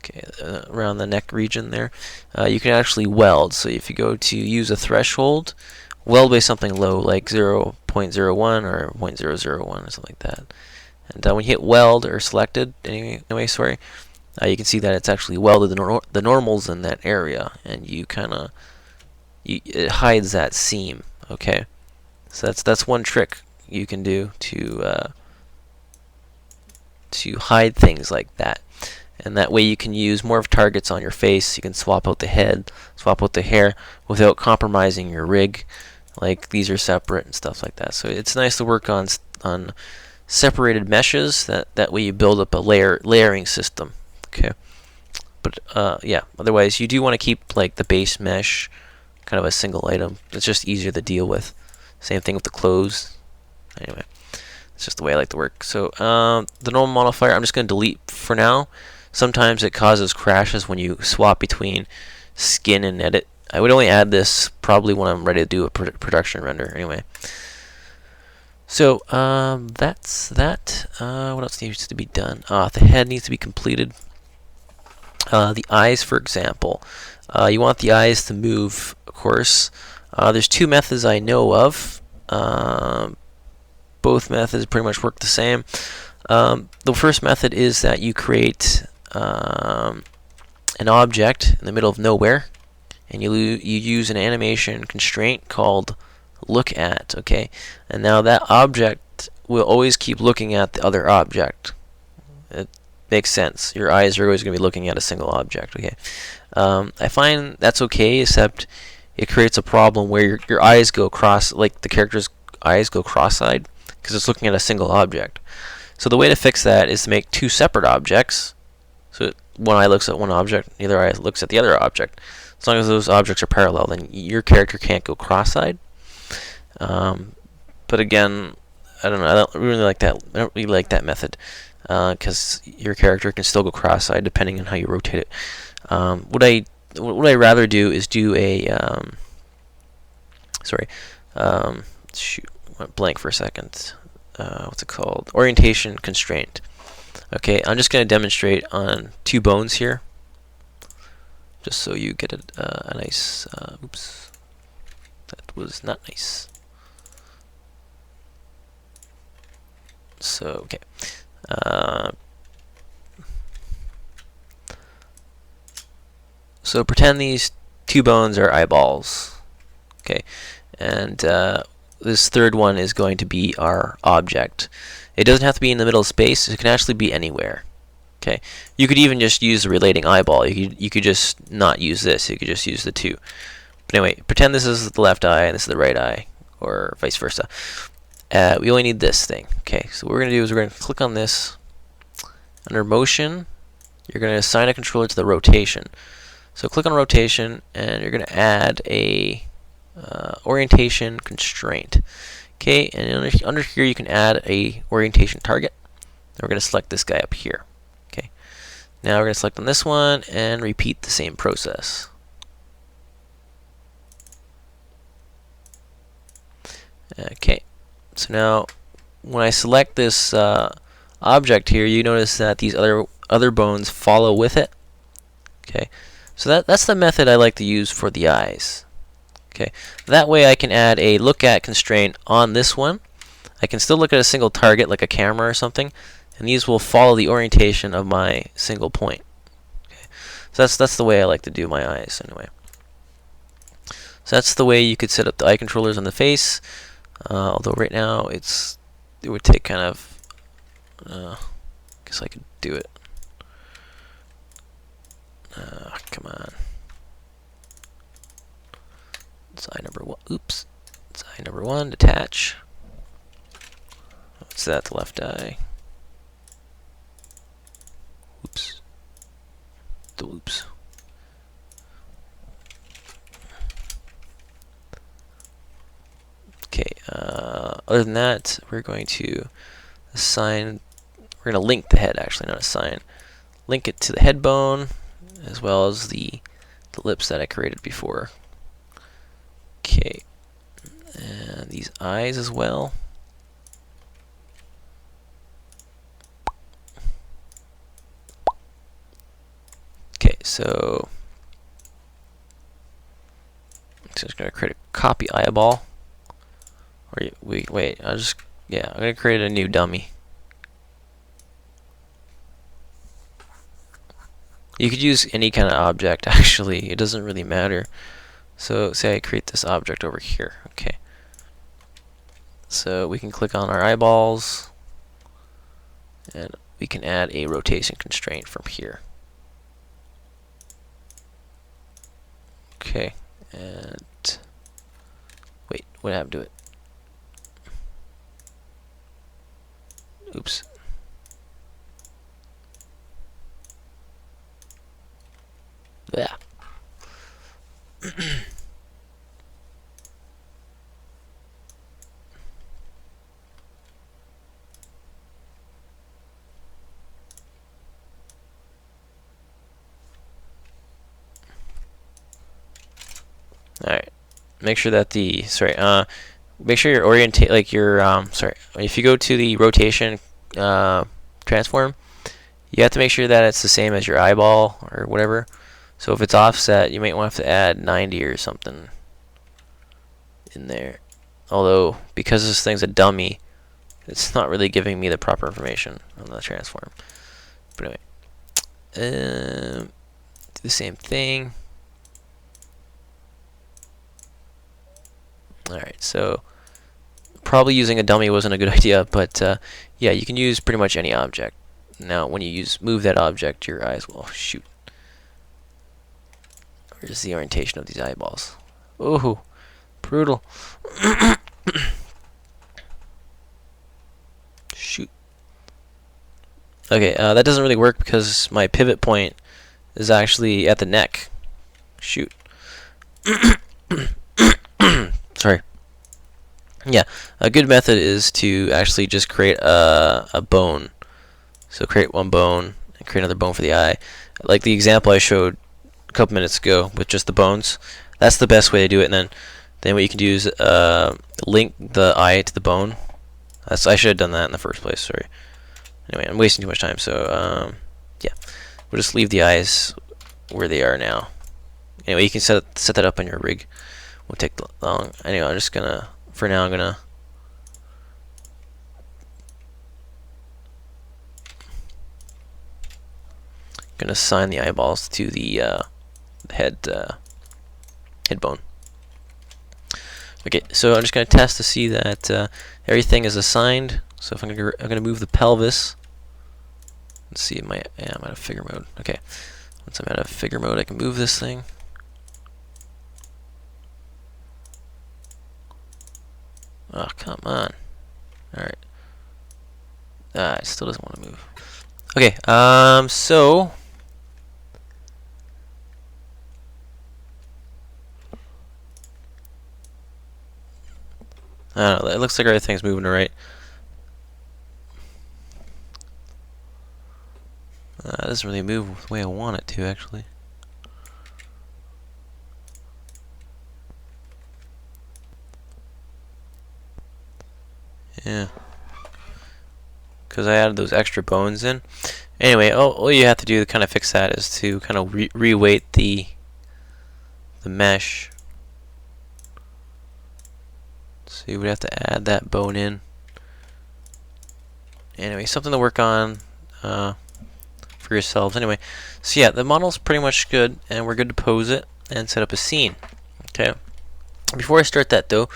Okay, around the neck region there, you can actually weld. So if you go to use a threshold, weld by something low like 0.01 or 0.001 or something like that. And when you hit weld or selected, anyway, sorry, you can see that it's actually welded the normals in that area, and it hides that seam. Okay, so that's one trick you can do to hide things like that. And that way you can use morph targets on your face. You can swap out the head, swap out the hair without compromising your rig. Like these are separate and stuff like that. So it's nice to work on separated meshes. That way you build up a layering system. Okay. But yeah, otherwise you do want to keep like the base mesh kind of a single item. It's just easier to deal with. Same thing with the clothes. Anyway, it's just the way I like to work. So the normal modifier, I'm just going to delete for now. Sometimes it causes crashes when you swap between skin and edit. I would only add this probably when I'm ready to do a production render. Anyway, so that's that. What else needs to be done? The head needs to be completed. The eyes, for example, you want the eyes to move, of course. There's two methods I know of. Both methods pretty much work the same. The first method is that you create an object in the middle of nowhere, and you use an animation constraint called look at. Okay, and now that object will always keep looking at the other object. It makes sense. Your eyes are always going to be looking at a single object. Okay, I find that's okay, except it creates a problem where your eyes go like the character's eyes go cross-eyed because it's looking at a single object. So the way to fix that is to make two separate objects. So one eye looks at one object, the other eye looks at the other object. As long as those objects are parallel, then your character can't go cross-eyed. But again, I don't know. I don't really like that method because your character can still go cross-eyed depending on how you rotate it. What I rather do is do a shoot, went blank for a second. What's it called? Orientation constraint. Okay, I'm just going to demonstrate on two bones here. just so you get a nice. Oops, that was not nice. So okay. So pretend these two bones are eyeballs. Okay, and this third one is going to be our object. It doesn't have to be in the middle of space. It can actually be anywhere. Okay, you could even just use the relating eyeball. You could just not use this. You could just use the two. But anyway, pretend this is the left eye and this is the right eye, or vice versa. We only need this thing. Okay, so what we're going to do is we're going to click on this. Under motion, you're going to assign a controller to the rotation. So click on rotation, and you're going to add a orientation constraint. Okay, and under here you can add a orientation target. And we're going to select this guy up here. Okay, now we're going to select on this one and repeat the same process. Okay, so now when I select this object here, you notice that these other bones follow with it. Okay, so that's the method I like to use for the eyes. Okay, that way I can add a look at constraint on this one. I can still look at a single target like a camera or something, and these will follow the orientation of my single point. Okay, so that's the way I like to do my eyes anyway. So that's the way you could set up the eye controllers on the face. Although right now it would take kind of. Guess I could do it. Come on. It's eye number one. Oops. It's eye number one. Detach. What's that? The left eye. Oops. The oops. Okay. Other than that, we're going to assign. We're going to link the head, actually, not assign. Link it to the head bone, as well as the lips that I created before. Okay, and these eyes as well. Okay, so I'm just going to create a copy eyeball. Or wait, I'm going to create a new dummy. You could use any kind of object, actually. It doesn't really matter. So say I create this object over here. Okay. So we can click on our eyeballs, and we can add a rotation constraint from here. Okay. And wait, what happened to it? Oops. Yeah. Alright. Make sure that make sure your if you go to the rotation transform, you have to make sure that it's the same as your eyeball or whatever. So if it's offset, you might want to add 90 or something in there. Although, because this thing's a dummy, it's not really giving me the proper information on the transform. But anyway, do the same thing. Alright, so probably using a dummy wasn't a good idea, but yeah, you can use pretty much any object. Now, when you move that object, your eyes will shoot. Where's the orientation of these eyeballs? Oh, brutal. Shoot. Okay, that doesn't really work because my pivot point is actually at the neck. Shoot. Sorry. Yeah, a good method is to actually just create a bone. So create one bone and create another bone for the eye. Like the example I showed a couple minutes ago with just the bones. That's the best way to do it. And then what you can do is link the eye to the bone. I should have done that in the first place. Sorry. Anyway, I'm wasting too much time. So yeah, we'll just leave the eyes where they are now. Anyway, you can set that up on your rig. Won't take long. Anyway, I'm just gonna, for now, I'm gonna assign the eyeballs to the head bone. Okay, so I'm just gonna test to see that everything is assigned. So if I'm gonna move the pelvis. Let's see, I'm out of figure mode. Okay, once I'm out of figure mode, I can move this thing. Oh, come on. Alright. It still doesn't want to move. Okay, so I don't know, it looks like everything's moving right. It doesn't really move the way I want it to, actually. Yeah. Because I added those extra bones in. Anyway, all you have to do to kind of fix that is to kind of re-weight the mesh. So you would have to add that bone in. Anyway, something to work on for yourselves. Anyway, so yeah, the model's pretty much good, and we're good to pose it and set up a scene. Okay. Before I start that though,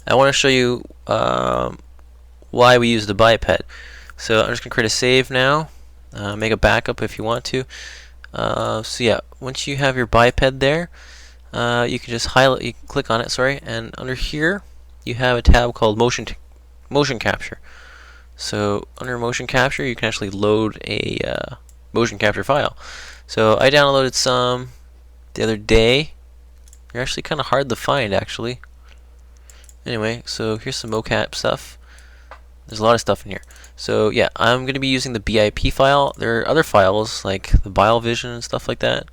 I want to show you why we use the biped. So I'm just gonna create a save now. Make a backup if you want to. So yeah, once you have your biped there, you can just highlight. You can click on it. Sorry, and under here you have a tab called motion capture. So under motion capture, you can actually load a motion capture file. So I downloaded some the other day. They're actually kind of hard to find, actually. Anyway, so here's some mocap stuff. There's a lot of stuff in here. So yeah, I'm going to be using the BIP file. There are other files like the BioVision and stuff like that.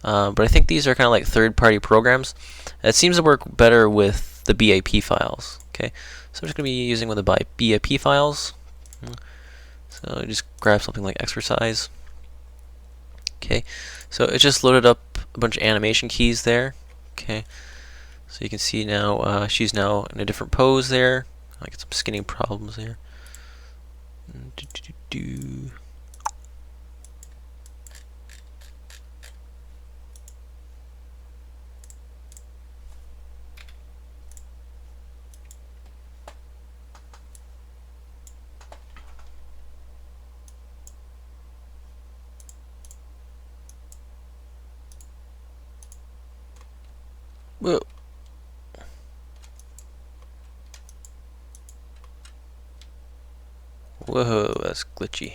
But I think these are kind of like third-party programs. It seems to work better with the BIP files. Okay, so I'm just going to be using one of the BIP files. So just grab something like exercise. Okay, so it just loaded up a bunch of animation keys there. Okay, so you can see now she's now in a different pose there. I get some skinning problems there. Whoa. Whoa, that's glitchy.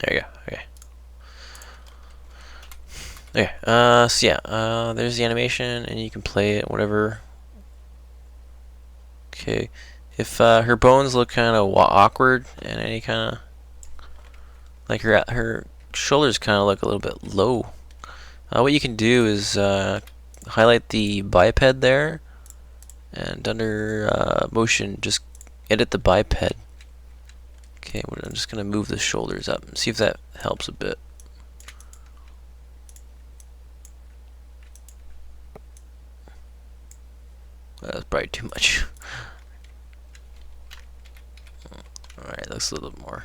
There you go. Okay. Okay. So yeah, there's the animation, and you can play it, whatever. Okay. If her bones look kind of awkward, and any kind of like her shoulders kind of look a little bit low, what you can do is highlight the biped there, and under motion, just edit the biped. Okay, I'm just going to move the shoulders up and see if that helps a bit. That's probably too much. Alright, looks a little bit more.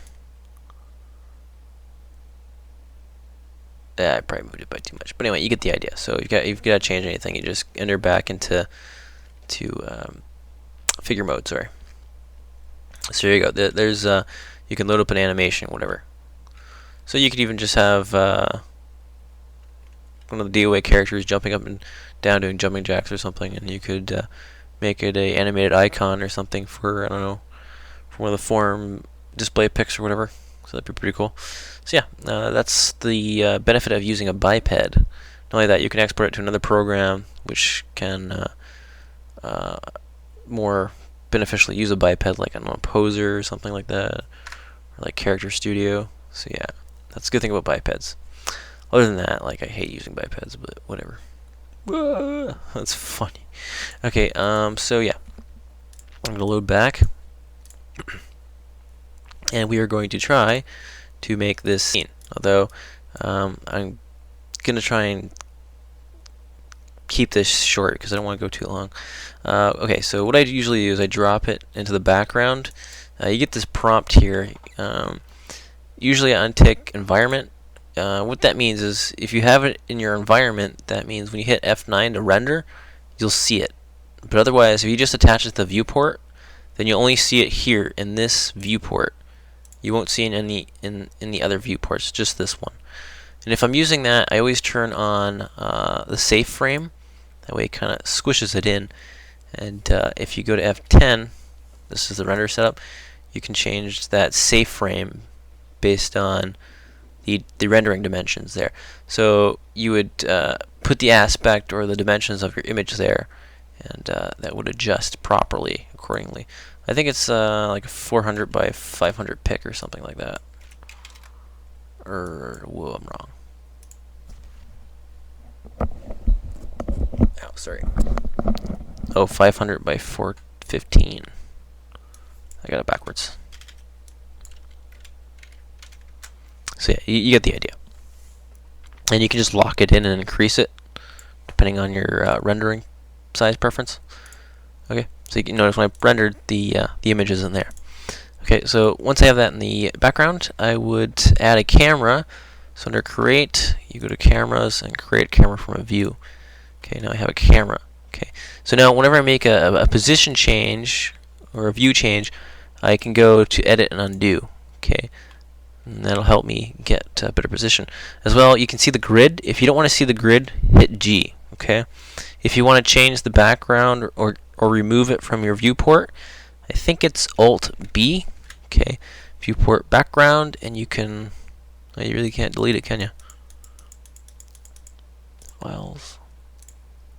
Yeah, I probably moved it by too much. But anyway, you get the idea. So you've got to change anything, you just enter back into figure mode. Sorry. So there you go. There's you can load up an animation, whatever. So you could even just have one of the DOA characters jumping up and down doing jumping jacks or something, and you could make it a animated icon or something for, I don't know, for one of the forum display pics or whatever. So that'd be pretty cool. So yeah, that's the benefit of using a biped. Not only that, you can export it to another program which can more beneficially use a biped, like on a Poser or something like that, or like Character Studio. So yeah, that's a good thing about bipeds. Other than that, like, I hate using bipeds, but whatever. That's funny. Okay, so yeah, I'm gonna load back, and we are going to try to make this scene. Although I'm gonna try and keep this short because I don't want to go too long. Okay, so what I usually do is I drop it into the background. You get this prompt here. Usually I untick environment. What that means is if you have it in your environment, that means when you hit F9 to render, you'll see it. But otherwise, if you just attach it to the viewport, then you'll only see it here in this viewport. You won't see it in the other viewports, just this one. And if I'm using that, I always turn on the safe frame. That way it kind of squishes it in. And if you go to F10, this is the render setup, you can change that safe frame based on the rendering dimensions there. So you would put the aspect or the dimensions of your image there, and that would adjust properly accordingly. I think it's like a 400 by 500 pic or something like that. Or, whoa, I'm wrong. Oh, sorry. Oh, 500 by 415. I got it backwards. So yeah, you get the idea. And you can just lock it in and increase it depending on your rendering size preference. Okay, so you can notice when I rendered the images in there. Okay, so once I have that in the background, I would add a camera. So under Create, you go to Cameras and create camera from a view. Okay, now I have a camera. Okay, so now whenever I make a position change or a view change, I can go to Edit and Undo. Okay, and that'll help me get a better position. As well, you can see the grid. If you don't want to see the grid, hit G. Okay, if you want to change the background or remove it from your viewport, I think it's Alt B. Okay, viewport background, and you can. You really can't delete it, can you? Files,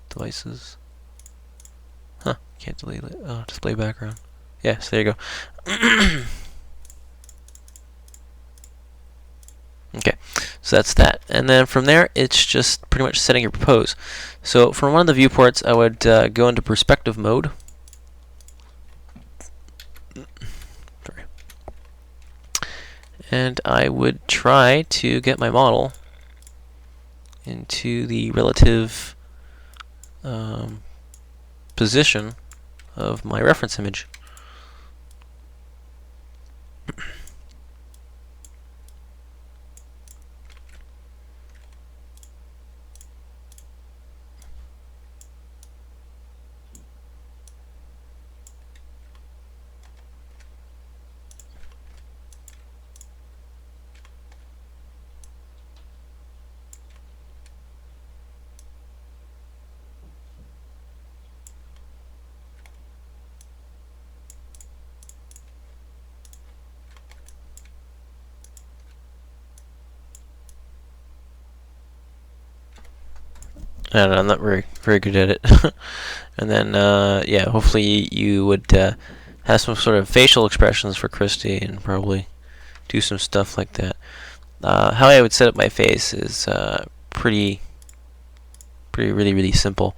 devices. Huh? Can't delete it. Oh, display background. Yes, there you go. Okay, so that's that. And then from there, it's just pretty much setting your pose. So from one of the viewports, I would go into perspective mode. Sorry. And I would try to get my model into the relative position of my reference image. I don't know, I'm not very good at it. And then yeah, hopefully you would have some sort of facial expressions for Christy and probably do some stuff like that. How I would set up my face is pretty really simple.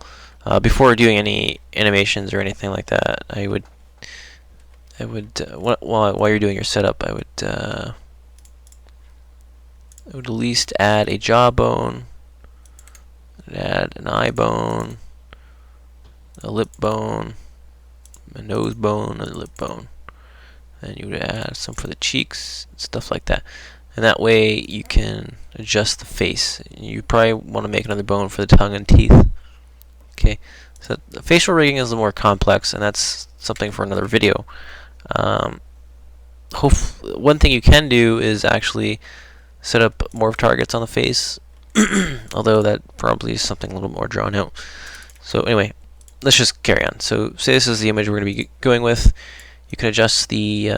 Before doing any animations or anything like that, I would while you're doing your setup, I would at least add a jawbone. Add an eye bone, a lip bone, a nose bone, and a lip bone. And you would add some for the cheeks, stuff like that. And that way you can adjust the face. You probably want to make another bone for the tongue and teeth. Okay, so the facial rigging is a little more complex, and that's something for another video. One thing you can do is actually set up morph targets on the face. Although that probably is something a little more drawn out. So anyway, let's just carry on. So say this is the image we're going to be going with. You can adjust the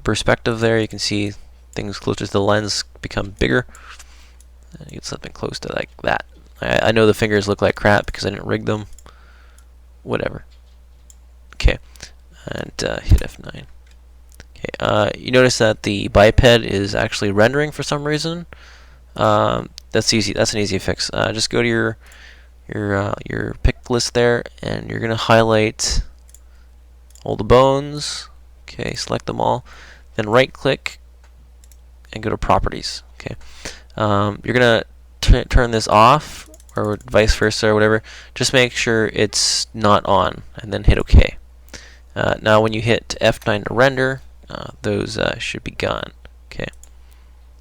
perspective there. You can see things closer to the lens become bigger. And you get something close to like that. I know the fingers look like crap because I didn't rig them. Whatever. Okay, and hit F9. Okay, you notice that the biped is actually rendering for some reason. That's easy. That's an easy fix. Just go to your pick list there, and you're gonna highlight all the bones. Okay, select them all. Then right-click and go to Properties. Okay, you're gonna turn this off, or vice versa, or whatever. Just make sure it's not on, and then hit OK. Now, when you hit F9 to render, those should be gone. Okay,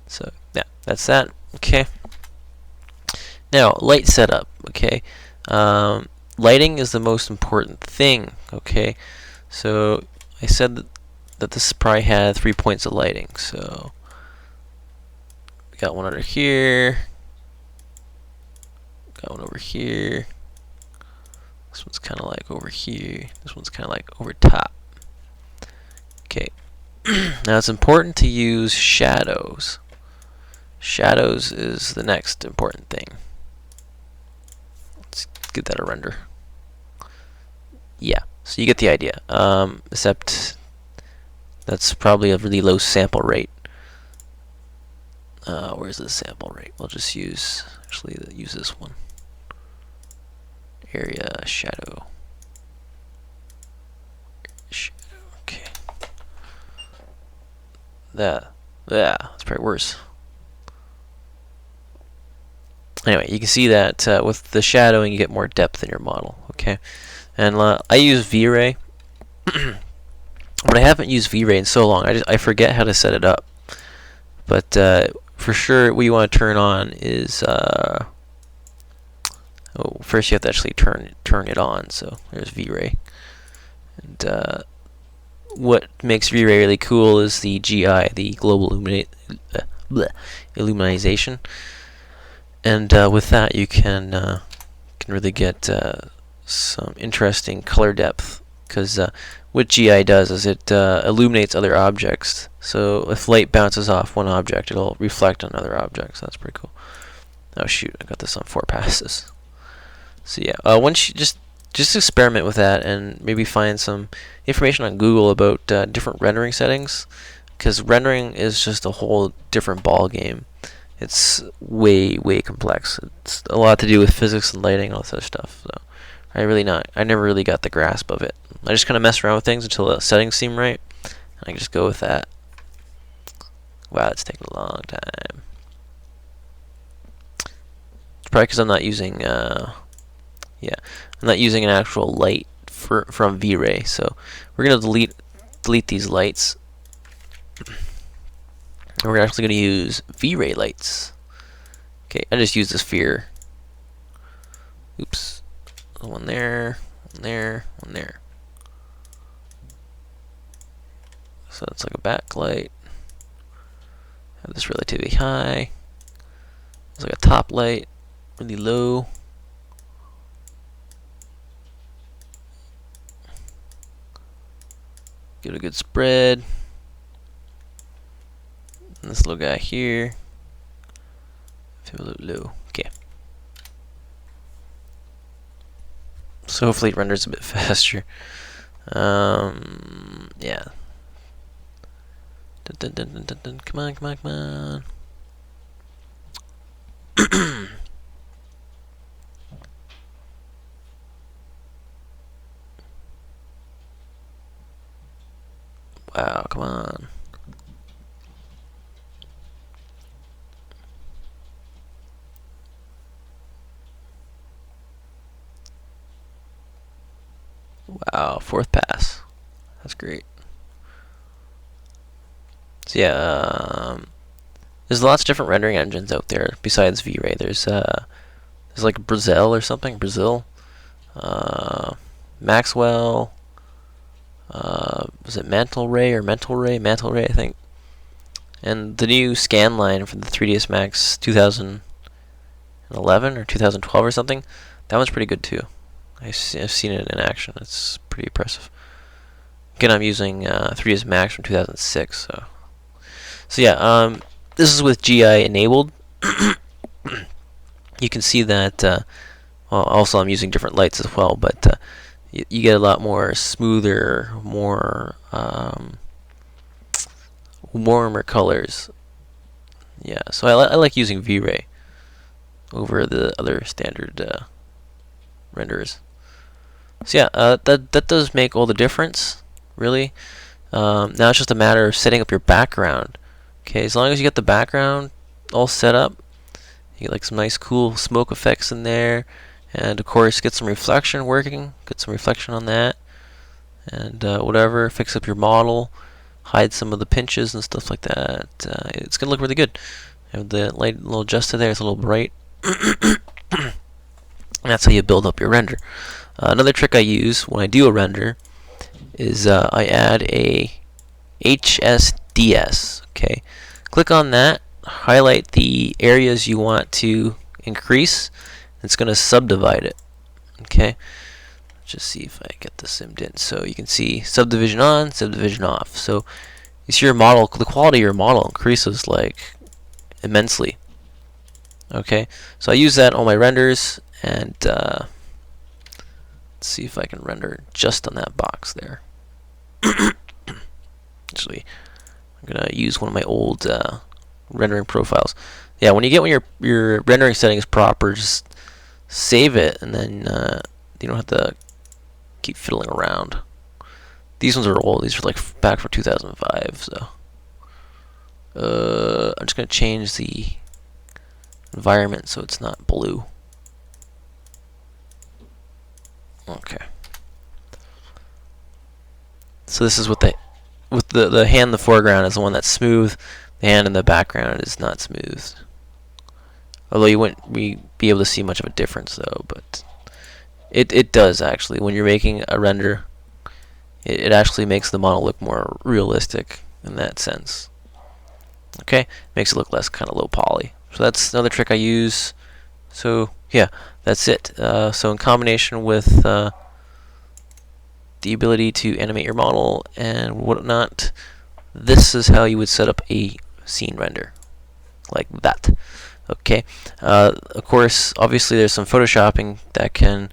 so yeah, that's that. Okay. Now, light setup. Okay, lighting is the most important thing. Okay, so I said that this probably had 3 points of lighting. So we got one under here. Got one over here. This one's kind of like over here. This one's kind of like over top. Okay. Now it's important to use shadows. Shadows is the next important thing. Let's get that a render. Yeah, so you get the idea. Except that's probably a really low sample rate. Where's the sample rate? We'll just use this one. Area shadow. Okay. That's probably worse. Anyway, you can see that with the shadowing, you get more depth in your model. Okay, and I use V-Ray, but I haven't used V-Ray in so long. I forget how to set it up. But for sure, what you want to turn on is first you have to actually turn it on. So there's V-Ray, and what makes V-Ray really cool is the GI, the global illuminization, and with that you can really get some interesting color depth, because what GI does is it illuminates other objects. So if light bounces off one object, it'll reflect on other objects. That's pretty cool. Oh shoot, I got this on 4 passes. So yeah, once you just experiment with that and maybe find some information on Google about different rendering settings, because rendering is just a whole different ball game. It's way complex. It's a lot to do with physics and lighting and all this other stuff. So I never really got the grasp of it. I just kind of mess around with things until the settings seem right, and I can just go with that. Wow, it's taking a long time. It's probably because I'm not using I'm not using an actual light from V-Ray. So we're gonna delete these lights. And we're actually gonna use V-Ray lights. Okay, I just used the sphere. Oops. One there, one there, one there. So it's like a backlight. Have this relatively high. It's like a top light, really low. Get a good spread. And this little guy here, feel a little low. Okay. So hopefully it renders a bit faster. Yeah. Dun, dun, dun, dun, dun, dun. Come on, come on, come on. Wow, come on. Wow, 4th pass. That's great. So yeah, there's lots of different rendering engines out there besides V-Ray. There's like Brazil or something. Brazil, Maxwell. Was it Mantle Ray or Mental Ray? Mantle Ray, I think. And the new scan line for the 3ds Max 2011 or 2012 or something, that one's pretty good too. I've seen it in action. It's pretty impressive. Again, I'm using 3ds Max from 2006. So yeah, this is with GI enabled. you can see that, well, also I'm using different lights as well, but you get a lot more smoother, more warmer colors. Yeah, so I like using V-Ray over the other standard renderers. So yeah, that does make all the difference, really. Now it's just a matter of setting up your background. Okay, as long as you get the background all set up, you get like some nice cool smoke effects in there, and of course get some reflection working. Get some reflection on that, and whatever. Fix up your model, hide some of the pinches and stuff like that. It's gonna look really good. Have the light a little adjusted there. It's a little bright. And that's how you build up your render. Another trick I use when I do a render is I add a HSDS. Okay, click on that, highlight the areas you want to increase. It's going to subdivide it. Okay, just see if I get this zoomed in so you can see subdivision on, subdivision off. So you see your model, the quality of your model increases like immensely. Okay, so I use that on my renders, and let's see if I can render just on that box there. Actually, I'm gonna use one of my old rendering profiles. Yeah, when your rendering setting is proper, just save it, and then you don't have to keep fiddling around. These ones are old. These are like back from 2005. So I'm just gonna change the environment so it's not blue. Okay. So this is what the hand in the foreground is the one that's smooth. The hand in the background is not smooth. Although you wouldn't be able to see much of a difference though, but it does actually. When you're making a render, it actually makes the model look more realistic in that sense. Okay, makes it look less kind of low poly. So that's another trick I use. So yeah, that's it. So in combination with the ability to animate your model and whatnot, this is how you would set up a scene render, like that. Okay. Of course, obviously there's some photoshopping that can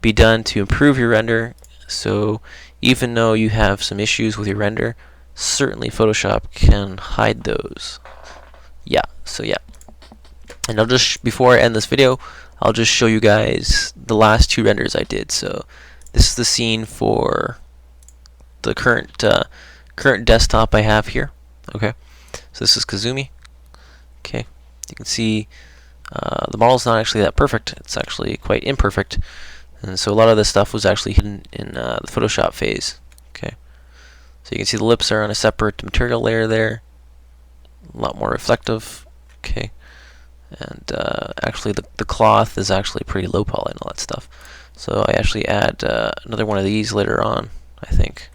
be done to improve your render. So even though you have some issues with your render, certainly Photoshop can hide those. Yeah. So yeah. And I'll just, before I end this video, I'll just show you guys the last two renders I did. So this is the scene for the current desktop I have here. Okay, so this is Kazumi. Okay, you can see the model's not actually that perfect. It's actually quite imperfect, and so a lot of this stuff was actually hidden in the Photoshop phase. Okay, so you can see the lips are on a separate material layer there, a lot more reflective. Okay. And actually the cloth is actually pretty low poly and all that stuff. So I actually add another one of these later on, I think.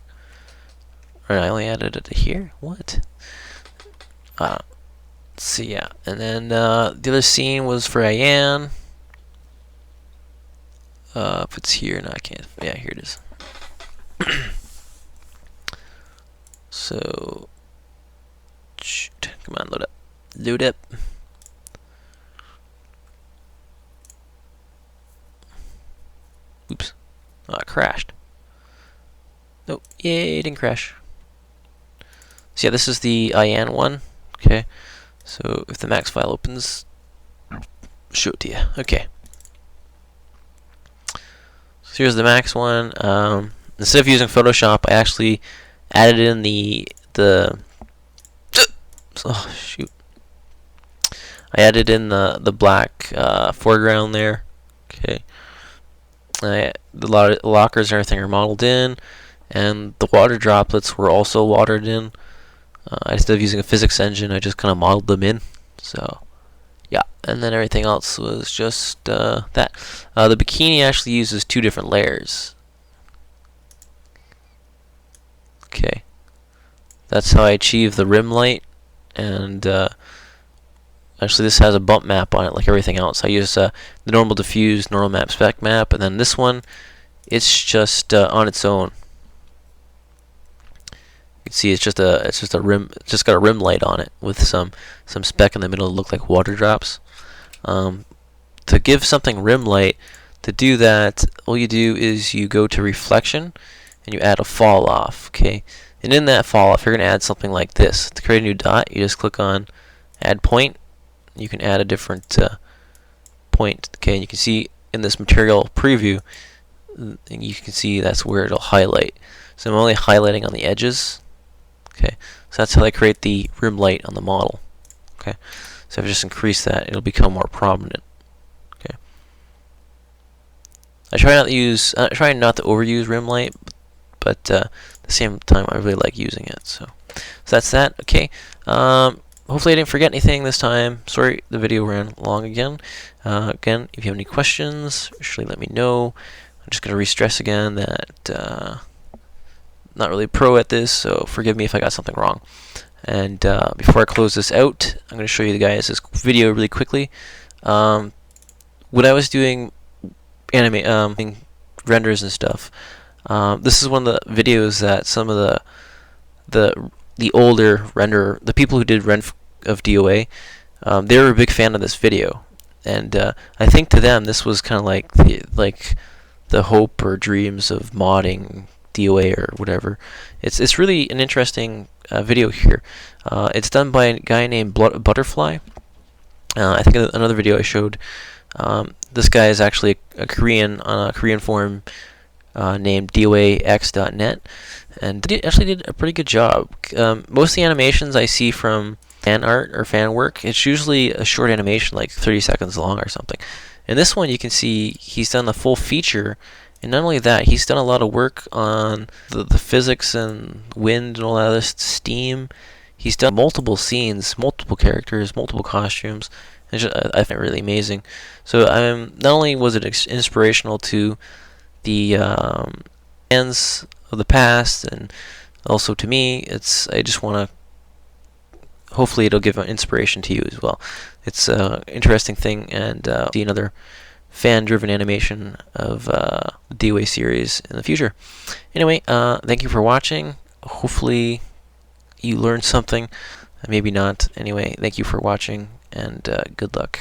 Or I only added it here? What? Let's see, yeah. And then the other scene was for Ayan. If it's here, no I can't. Yeah, here it is. So, shoot. Come on, load up. Load up. Oops. Oh, it crashed. Nope. Yay, it didn't crash. So yeah, this is the Ayan one. Okay. So if the max file opens, show it to you. Okay. So here's the max one. Instead of using Photoshop, I actually added in the oh shoot. I added in the black foreground there. Okay. The lockers and everything are modeled in, and the water droplets were also watered in. Instead of using a physics engine, I just kind of modeled them in. So, yeah, and then everything else was just that. The bikini actually uses two different layers. Okay, that's how I achieve the rim light, and actually this has a bump map on it like everything else. I use the normal diffuse, normal map, spec map, and then this one, it's just on its own. You can see it's just a rim, it's just got a rim light on it with some spec in the middle that look like water drops. To give something rim light, to do that, all you do is you go to reflection and you add a fall off. Okay, and in that fall off, you're going to add something like this. To create a new dot, you just click on add point. You can add a different point. Okay, and you can see in this material preview, you can see that's where it'll highlight. So I'm only highlighting on the edges. Okay, so that's how I create the rim light on the model. Okay, so if I just increase that, it'll become more prominent. Okay, I try not to overuse rim light, but at the same time, I really like using it. So that's that. Okay. Hopefully I didn't forget anything this time. Sorry, the video ran long again. Again, if you have any questions, surely let me know. I'm just going to re-stress again that not really pro at this, so forgive me if I got something wrong. And before I close this out, I'm going to show you guys this video really quickly. When I was doing renders and stuff, this is one of the videos that some of the older renderer, the people who did render of DOA, they were a big fan of this video, and I think to them this was kind of like the hope or dreams of modding DOA or whatever. It's really an interesting video here. It's done by a guy named Butterfly. I think in another video I showed, this guy is actually a Korean on a Korean forum named DOAX.net, and actually did a pretty good job. Most of the animations I see from fan art or fan work, it's usually a short animation, like 30 seconds long or something. In this one, you can see he's done the full feature, and not only that, he's done a lot of work on the physics and wind and all that other steam. He's done multiple scenes, multiple characters, multiple costumes. I find it really amazing. So not only was it inspirational to the fans of the past, and also to me, I just want to, hopefully it'll give an inspiration to you as well. It's an interesting thing, and see another fan-driven animation of the DOA series in the future. Anyway, thank you for watching. Hopefully you learned something, maybe not. Anyway, thank you for watching, and good luck.